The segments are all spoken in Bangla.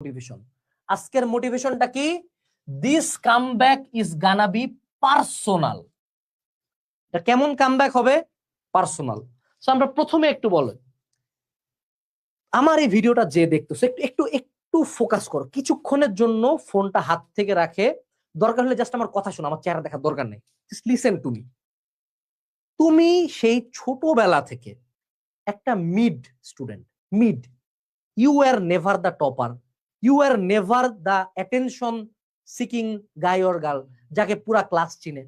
মোটিভেশন। আজকের মোটিভেশনটা কি? This comeback is Gaana B personal. এটা কেমন কামব্যাক হবে? পার্সোনাল। সো আমরা প্রথমে একটু বলো, আমার এই ভিডিওটা যে দেখতেছো একটু একটু একটু ফোকাস করো, কিছুক্ষণের জন্য ফোনটা হাত থেকে রাখে, দরকার হলে জাস্ট আমার কথা শোনো, আমার চেহারা দেখার দরকার নেই, জাস্ট লিসেন টু মি। তুমি সেই ছোটবেলা থেকে একটা mid student, mid, you are never the topper, you are never the attention seeking guy or girl যাকে পুরা ক্লাস চিনে।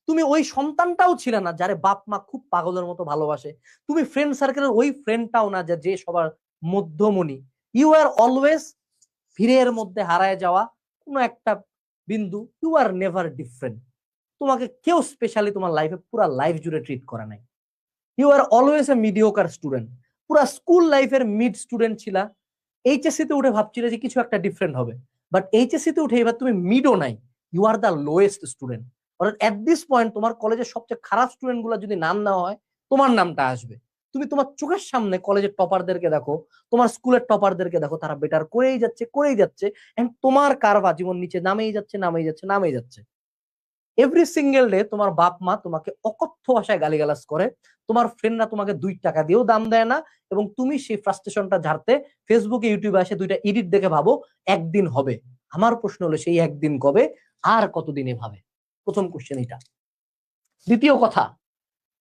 তুমি ওই সন্তানটাও ছিলে না যারে বাপ মা খুব পাগলের মতো ভালোবাসে। তুমি ফ্রেন্ড সার্কেলের ওই ফ্রেন্ডটাও না যে সবার মধ্যমণি। ইউ আর অলওয়েজ ভিড়ের মধ্যে হারায় যাওয়া কোনো একটা বিন্দু। You are never different. তোমাকে কেউ স্পেশালি তোমার লাইফে পুরা লাইফ জুড়ে ট্রিট করে নাই। You are always a mediocre student. পুরা স্কুল লাইফের মিড স্টুডেন্ট ছিলা। এইচএসসি তে উঠে ভাবছিলে যে কিছু একটা ডিফারেন্ট হবে, বাট এইচএসসি তে উঠে এবার তুমি মিডও নাই, you are the lowest student. অর্থাৎ এট দিস পয়েন্ট তোমার কলেজের সবচেয়ে খারাপ স্টুডেন্ট গুলা যদি নাম নেওয়া হয়, তোমার নামটা আসবে। তুমি তোমার চোখের সামনে কলেজের টপারদেরকে দেখো, তোমার স্কুলের টপারদেরকে দেখো, তারা বেটার করেই যাচ্ছে করেই যাচ্ছে, এন্ড তোমার কারবা জীবন নিচে নামেই যাচ্ছে নামেই যাচ্ছে নামেই যাচ্ছে। এভরি সিঙ্গেল ডে তোমার বাপ মা তোমাকে অকথ্য ভাষায় গালিগালাজ করে, তোমার ফ্রেন্ডরা তোমাকে 2 টাকা দিয়েও দাম দেয় না, এবং তুমি সেই ফ্রাস্ট্রেশনটা ঝাড়তে ফেসবুকে ইউটিউবে এসে 2টা এডিট দেখে ভাবো একদিন হবে। আমার প্রশ্ন হলো সেই একদিন কবে আর কতদিনে ভাবে? প্রথম কোশ্চেন এটা। দ্বিতীয় কথা,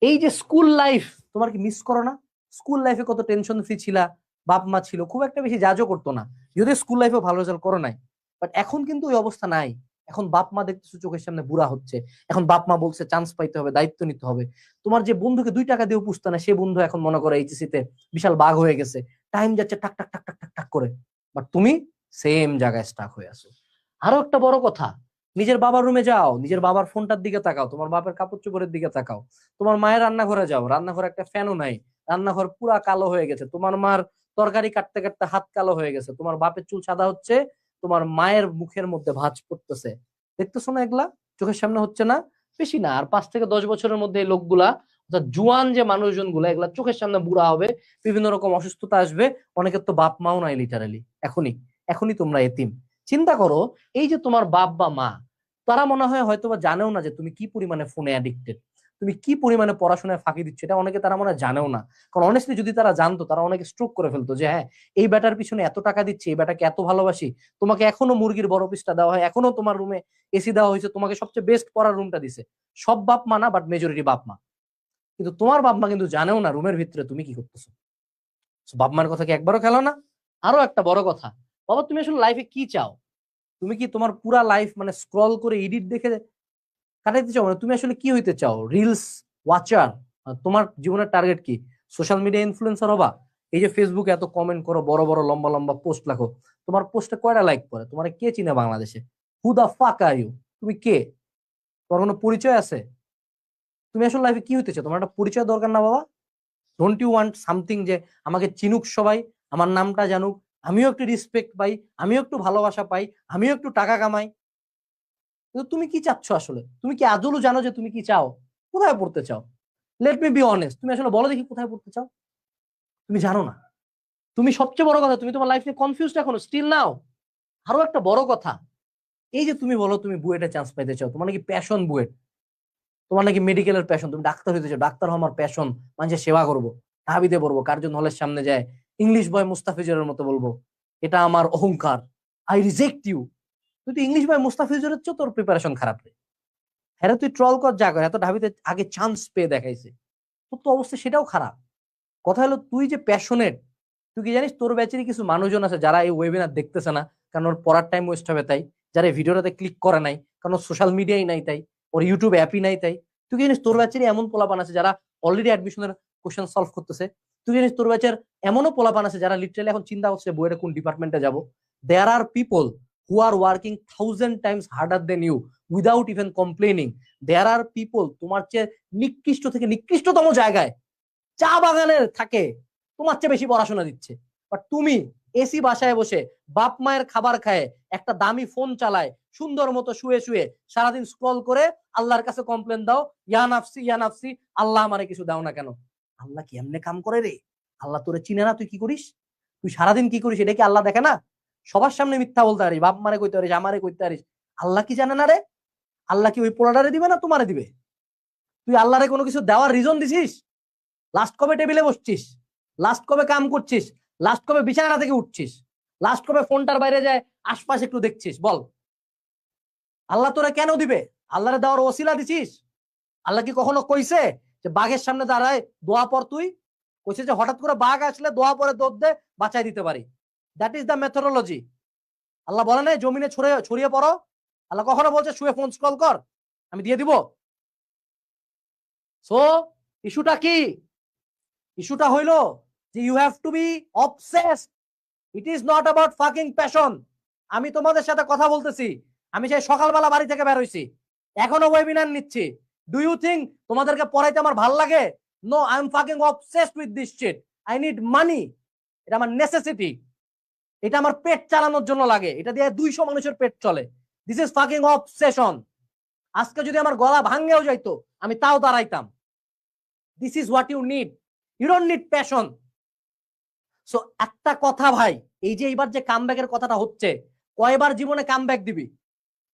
এই যে স্কুল লাইফ তোমার কি মিস করো না? স্কুল লাইফে কত টেনশন ফ্রি ছিলা, বাপ মা ছিল, খুব একটা বেশি জাজও করতো না, যদি স্কুল লাইফে ভালো রেজাল্ট করো নাই। বাট এখন কিন্তু ওই অবস্থা নাই। এখন বাপ মা দেখতেছো চোখের সামনে বুড়া হচ্ছে, এখন বাপ মা বলছে চান্স পাইতে হবে, দায়িত্ব নিতে হবে। তোমার যে বন্ধুকে 2 টাকা দিয়েও পুষতো না, সে বন্ধু এখন মনে করে এইচএসসি তে বিশাল বাঘ হয়ে গেছে, টাইম যাচ্ছে টাক টাক টাক টাক টাক টাক করে, বাট তুমি সেম জায়গায় স্টাক হয়ে আছো। আরো একটা বড় কথা, নিজের বাবার রুমে যাও, নিজের বাবার ফোনটার দিকে তাকাও, তোমার বাপের কাপড় চোপড়ের দিকে তাকাও, তোমার মায়ের রান্নাঘরে যাও, রান্নাঘরে একটা ফ্যানও নাই, রান্নাঘর পুরা কালো হয়ে গেছে, তোমার মার তরকারি কাটতে কাটতে হাত কালো হয়ে গেছে, তোমার বাপের চুল সাদা হচ্ছে, তোমার মায়ের মুখের মধ্যে ভাঁজ পড়তেছে। দেখতেছো না এগুলা? চোখের সামনে হচ্ছে না? বেশি না, আর 5 থেকে 10 বছরের মধ্যে এই লোকগুলা, অর্থাৎ জুয়ান যে মানুষজন গুলা, এগুলা চোখের সামনে বুড়া হবে, বিভিন্ন রকম অসুস্থতা আসবে। অনেকের তো বাপ মাও নাই লিটারালি। এখনই এখনই তোমরা এতিম। চিন্তা করো, এই যে তোমার বাপ বা মা, তারা মনে হয় হয়তো বা জানেও না যে তুমি কি পরিমাণে ফোনে অ্যাডিক্টেড, তুমি কি পরিমাণে পড়াশোনায় ফাঁকি দিচ্ছ, এটা অনেকে তারা মনে হয় জানেও না। কারণ অনেস্টলি যদি তারা জানতো, তারা অনেকে স্ট্রোক করে ফেলতো যে হ্যাঁ, এই ব্যাটার পিছনে এত টাকা দিচ্ছি, এই ব্যাটাকে এত ভালোবাসি, তোমাকে এখনো মুরগির বড় পিসটা দেওয়া হয়, এখনো তোমার রুমে এসি দেওয়া হয়েছে, তোমাকে সবচেয়ে বেস্ট পড়ার রুমটা দিছে। সব বাপ মা না, বাট মেজরিটি বাপ মা। কিন্তু তোমার বাপ মা কিন্তু জানেও না রুমের ভিতরে তুমি কি করতেছো। বাপ মার কথা কি একবারও খেলো না? আরো একটা বড় কথা, বাবা তুমি আসলে লাইফে কি চাও? তুমি কি তোমার পুরা লাইফ মানে স্ক্রল করে এডিট দেখে কাটাইতে চাও? মানে তুমি আসলে কি হইতে চাও? Reels watcher? তোমার জীবনের টার্গেট কি? সোশ্যাল মিডিয়া ইনফ্লুয়েন্সার হবা? এই যে ফেসবুকে এত কমেন্ট করো, বড় বড় লম্বা লম্বা পোস্ট লেখো, তোমার পোস্টে কয়টা লাইক করে? তোমার কে চিনে বাংলাদেশে? হু দা ফাক আর ইউ? তুমি কে? তোমার কোনো পরিচয় আছে? তুমি আসলে লাইফে কি হইতে চাও? তোমার একটা পরিচয় দরকার না বাবা? ডোন্ট ইউ ওয়ান্ট সামথিং যে আমাকে চিনুক সবাই, আমার নামটা জানুক, আমিও একটু রিসপেক্ট পাই, আমিও একটু ভালোবাসা পাই, আমিও একটু টাকা কামাই? কিন্তু তুমি কি চাচ্ছ আসলে? তুমি কি আদৌ জানো যে তুমি কি চাও? কোথায় পড়তে চাও? লেট মি বি অনেস্ট, তুমি আসলে বলো দেখি কোথায় পড়তে চাও? তুমি জানো না। তুমি সবচেয়ে বড় কথা, তুমি তোমার লাইফ নিয়ে কনফিউজড এখনো স্টিল নাও। আরো একটা বড় কথা, এই যে তুমি বলো তুমি বুয়েটে চান্স পাইতে চাও, তোমার নাকি প্যাশন বুয়েট, তোমার নাকি মেডিকেলের প্যাশন, তুমি ডাক্তার হইতে চাও, ডাক্তার হওয়া আমার প্যাশন, মানুষের সেবা করবো, ঢাবিতে পড়বো, কার্জন হলের সামনে যায় ইংলিশ বয় মুস্তাফিজুরের মতো বলবো, এটা আমার অহংকার, আই রিজেক্ট ইউ। তুই তো ইংলিশ বয় মুস্তাফিজুরের চেয়েও তোর প্রিপারেশন খারাপ রে। হ্যাঁ তুই ট্রল কর যা কর, এত ঢাবিতে আগে চান্স পেয়ে দেখাইছে, তোর তো অবস্থা সেটাও খারাপ। কথা হলো তুই যে প্যাশনেট, তুই কি জানিস তোর ব্যাচেরই কিছু মানুষজন আছে যারা এই ওয়েবিনার দেখতেছে না, কারণ ওর পড়ার টাইম ওয়েস্ট হবে তাই, যারা এই ভিডিওটাতে ক্লিক করে নাই কারণ সোশ্যাল মিডিয়াই নাই তাই, ওর ইউটিউব অ্যাপই নাই তাই। তুই কি জানিস তোর ব্যাচেরই এমন পোলাপান আছে যারা অলরেডি অ্যাডমিশনের কোশ্চেন সলভ করতেছে? তুই জানিস তোর ব্যাচের এমনও পোলাপান আছে যারা লিটারালি এখন চিন্তা করছে বইয়ের কোন ডিপার্টমেন্টে যাব? There are people who are working 1000 times harder than you without even complaining. There are people তোমার চেয়ে নিকৃষ্ট থেকে নিকৃষ্টতম জায়গায় চা বাগানের থাকে, তোমার চেয়ে বেশি পড়াশোনা দিচ্ছে, বাট তুমি এসি বাসায় বসে বাপ মায়ের খাবার খায়, একটা দামি ফোন চালায়, সুন্দর মতো শুয়ে শুয়ে সারাদিন স্ক্রল করে আল্লাহর কাছে কমপ্লেন দাও, ইয়া নাফসি ইয়া নাফসি, আল্লাহ আমারে কিছু দাও না কেন? আল্লাহ কি এমনি কাম করে রে? আল্লাহ তোরে চিনে না? তুই কি করিস? তুই সারাদিন কি করিস এটা কি আল্লাহ দেখে না? সবার সামনে মিথ্যা বলতে পারিস, বাপ মারে কইতে পারিস, আমারে কইতে পারিস, আল্লাহ কি জানে না রে? আল্লাহ কি ওই পোলাটারে দিবে না তোমারে দিবে? তুই আল্লাহরে কোনো কিছু দেওয়ার রিজন দিছিস? লাস্ট কবে টেবিলে বসছিস? লাস্ট কবে কাম করছিস? লাস্ট কবে বিছানা থেকে উঠছিস? লাস্ট কবে ফোনটার বাইরে যায় আশপাশে একটু দেখছিস? বল, আল্লাহ তোরা কেন দিবে? আল্লাহরে দেওয়ার ওসিলা দিছিস? আল্লাহ কি কখনো কইছে যে বাঘের সামনে দাঁড়ায় দোয়া পর? তুই কইছে যে হঠাৎ করে বাঘ আসলে দোয়া পরে দৌড় দে, বাঁচাই দিতে পারি। That is the methodology. Allah বলে নাই জমিনে ছড়িয়ে পড়ো। আল্লাহ কখনো বলছে শুয়ে ফোন স্ক্রল কর, আমি দিয়ে দিব? সো ইস্যুটা কি? ইস্যুটা হইলো যে you have to be obsessed. It is not about fucking passion. আমি তোমাদের সাথে কথা বলতেছি, আমি সেই সকালবেলা বাড়ি থেকে বের হইছি, এখনো ওয়েবিনার নিচ্ছি। ডু ইউ থিঙ্ক তোমাদেরকে পড়াইতে আমার ভাল লাগে? No, I am fucking obsessed with this shit. I need money. এটা আমার নেসেসিটি। এটা আমার পেট চালানোর জন্য লাগে। এটা দিয়ে 200 মানুষের পেট চলে। This is fucking obsession. আজকে যদি আমার গলা ভাঙ্গেও যাইতো আমি তাও দাঁড়াইতাম। This is what you need. You don't need passion. So একটা কথা ভাই, এই যে এইবার যে কামব্যাকের কথাটা হচ্ছে, কয়বার জীবনে কামব্যাক দিবি?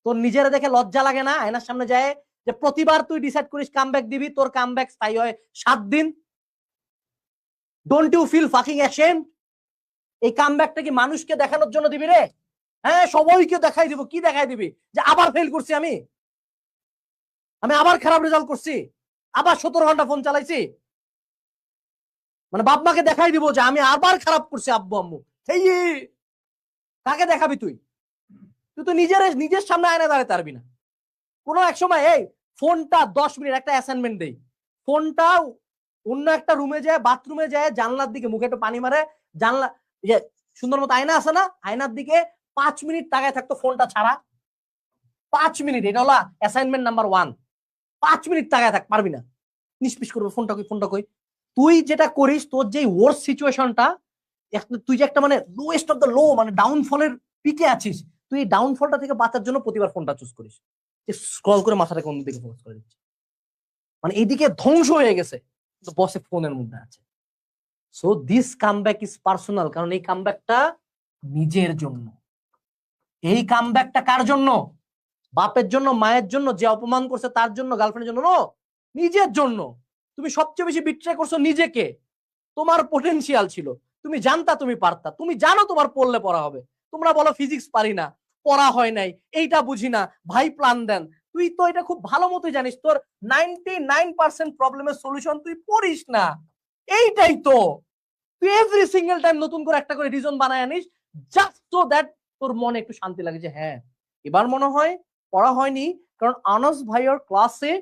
তোর নিজের দেখে লজ্জা লাগে না আয়নার সামনে যায় যে প্রতিবার তুই ডিসাইড করিস কামব্যাক দিবি, তোর কামব্যাক স্থায়ী হয় 7 দিন? Don't you feel fucking ashamed? এই কামব্যাকটা কি মানুষকে দেখানোর জন্য দিবি রে? হ্যাঁ, সবাইকে দেখাই দিব। কি দেখাই দিবি? যে আবার ফেল করছি, আমি আবার খারাপ রেজাল্ট করছি, আবার 17 ঘন্টা ফোন চালাইছি। মানে বাপ মাকে দেখাই দিব যে আমি আবার খারাপ করছি, আব্বু আম্মু। সেই কাকে দেখাবি তুই? তুই তো নিজের সামনে আয়না দাঁড়াতে পারবি না। কোনো এক সময় এই ফোনটা 10 মিনিট একটা অ্যাসাইনমেন্ট দেই, ফোনটা অন্য একটা রুমে যায়, বাথরুমে যায়, জানলার দিকে মুখে একটু পানি মারে, জানলা যে সুন্দর মতো আয়না আছে না, আয়নার দিকে 5 মিনিট তাকায় থাকতো ফোনটা ছাড়া। 5 মিনিট, এটা হলো অ্যাসাইনমেন্ট নাম্বার 1। 5 মিনিট তাকায় থাক, পারবি না। নিষ্পিস করবে, ফোনটা কই, ফোনটা কই। তুই যেটা করিস, তোর যে ওয়ার্স সিচুয়েশনটা, তুই যে একটা মানে লোয়েস্ট অফ দ্য লো, মানে ডাউনফলের পিকে আছিস, তুই এই ডাউনফলটা থেকে বাঁচার জন্য প্রতিবার ফোনটা চুজ করিস, যে স্ক্রল করে মাথাটাকে অন্যদিকে ফোকাস করে দিচ্ছে। মানে এইদিকে ধ্বংস হয়ে গেছে, বসে ফোনের মধ্যে আছে। So this comeback is personal, কারণ এই কামব্যাকটা নিজের জন্য। এই কামব্যাকটা কার জন্য? বাপের জন্য, মায়ের জন্য, যে অপমান করছে তার জন্য, গার্লফ্রেন্ডের জন্য? নো, নিজের জন্য। তুমি সবচেয়ে বেশি বিট্রে করছো নিজেকে। তোমার পটেনশিয়াল ছিল, তুমি জানতা, তুমি পারতা, তুমি জানো তোমার পড়লে পড়া হবে। তোমরা বলো ফিজিক্স পারি না, পড়া হয় নাই, এইটা বুঝি না, ভাই প্ল্যান দেন। তুই তো এটা খুব ভালো মতোই জানিস, তোর 99% প্রবলেমের সলিউশন তুই পড়িস না। এইটাই তো, তুই এভরি সিঙ্গেল টাইম নতুন করে একটা করে রিজন বানায় আনিস, জাস্ট সো দ্যাট তোর মনে একটু শান্তি লাগে যে হ্যাঁ এবার মনে হয় পড়া হয়নি। কারণ আনাস ভাইয়ের ক্লাসে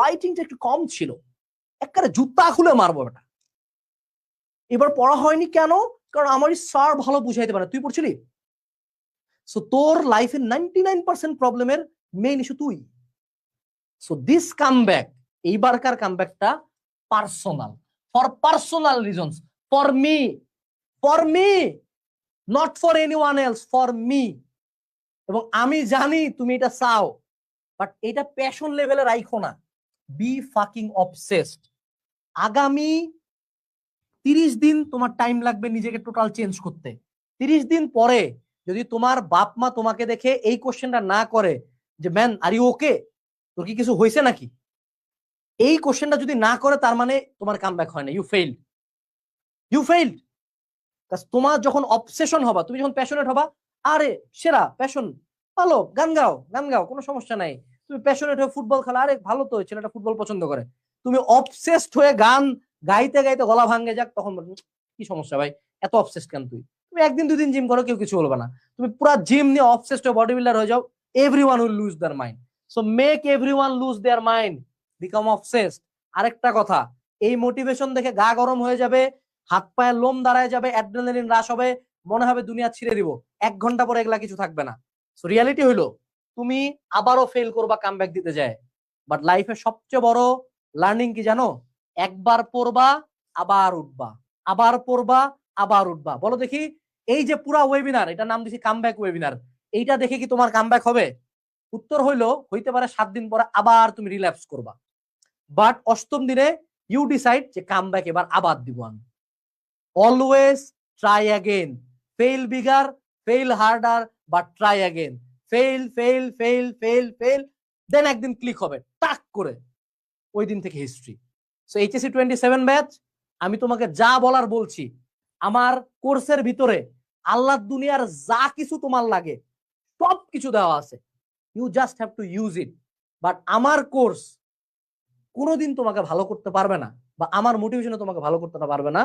লাইটিংটা একটু কম ছিল, একবারে জুতা খুলে মারবো এটা। এবার পড়া হয়নি কেন? কারণ আমার স্যার ভালো বুঝাইতে পারে। তুই পড়ছিলি? সো তোর লাইফের 99% প্রবলেমের মেইন ইস্যু তুই। সো দিস কামব্যাক, এইবারকার কামব্যাকটা personal, for personal reasons, for me, not for anyone else, for me. এবং আমি জানি তুমি এটা চাও, বাট এটা প্যাশন লেভেলে রাখো না। Be fucking obsessed. আগামী 30 দিন তোমার টাইম লাগবে নিজেকে টোটাল চেঞ্জ করতে। 30 দিন পরে যদি তোমার বাপ মা তোমাকে দেখে এই কোশ্চেনটা না করে যে ম্যান আর ইউ ওকে, তোর কি কিছু হয়েছে নাকি, এই কোশ্চেনটা যদি না করে, তার মানে তোমার কামব্যাক হয় না, ইউ ফেইলড। তোমার যখন অবসেশন হবা, তুমি যখন প্যাশনেট হবা, আরে সেরা প্যাশন, ভালো, গান গাও, কোনো সমস্যা নাই। তুমি প্যাশনেট হয়ে ফুটবল খেলা, আরে ভালো তো, ছেলেটা ফুটবল পছন্দ করে। তুমি অবসেসড হয়ে গান গাইতে গাইতে গলা ভাঙ্গে যাক, তখন কি সমস্যা ভাই, এত অবসেসড কেন? তুমি 1 দিন 2 দিন জিম করো, কেউ কিছু বলবে না। তুমি পুরো জিম নিয়ে অবসেসড হয়ে বডি বিল্ডার হয়ে যাও, everyone will lose there mind. So make everyone loose there mind, become obsessed. আরেকটা কথা, এই মোটিভেশন দেখে গা গরম হয়ে যাবে, হাত পায়ের লোম দাঁড়ায় যাবে, অ্যাড্রেনালিন হ্রাস হবে, মনে হবে দুনিয়া ছিঁড়ে দিব। 1 ঘন্টা পরে এগুলা কিছু থাকবে না। সো রিয়ালিটি হইলো তুমি আবারও ফেল করবা কামব্যাক দিতে যায়। বাট লাইফের সবচেয়ে বড় লার্নিং কি জানো? একবার পড়বা আবার উঠবা, আবার পড়বা আবার উঠবা। বলো দেখি, এই যে পুরা ওয়েবিনার, এটা নাম দিছি কামব্যাক ওয়েবিনার, এইটা দেখে কি তোমার কামব্যাক হবে? উত্তর হইতে পারে 7 দিন পরে আবার তুমি রিল্যাপস করবা। বাট 8ম দিনে ইউ ডিসাইড যে কামব্যাক এবার আবার দিব আমি। Always try again, fail bigger, fail harder বা try again, fail fail fail fail fail, then একদিন ক্লিক হবে টাক করে, ওই দিন থেকে হিস্ট্রি। সো এইচএসসি 27 ব্যাচ, আমি তোমাকে যা বলার বলছি, আমার কোর্সের ভিতরে আল্লাহ দুনিয়ার যা কিছু তোমার লাগে সব কিছু দেওয়া আছে, you just have to use it. But আমার কোর্স কোনোদিন তোমাকে ভালো করতে পারবে না, বা আমার মোটিভেশনে তোমাকে ভালো করতে পারবে না